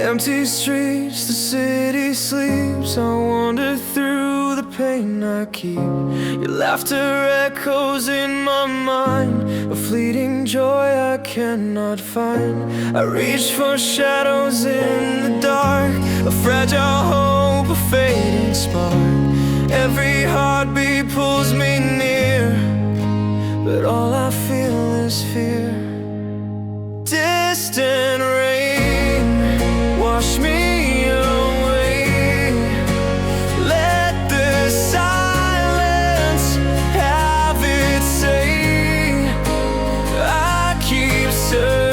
Empty streets, the city sleeps. I wander through the pain I keep. Your laughter echoes in my mind, a fleeting joy I cannot find. I reach for shadows in the dark, a fragile hope, a fading spark. Every heartbeat pulls me near, but all I feel is fear.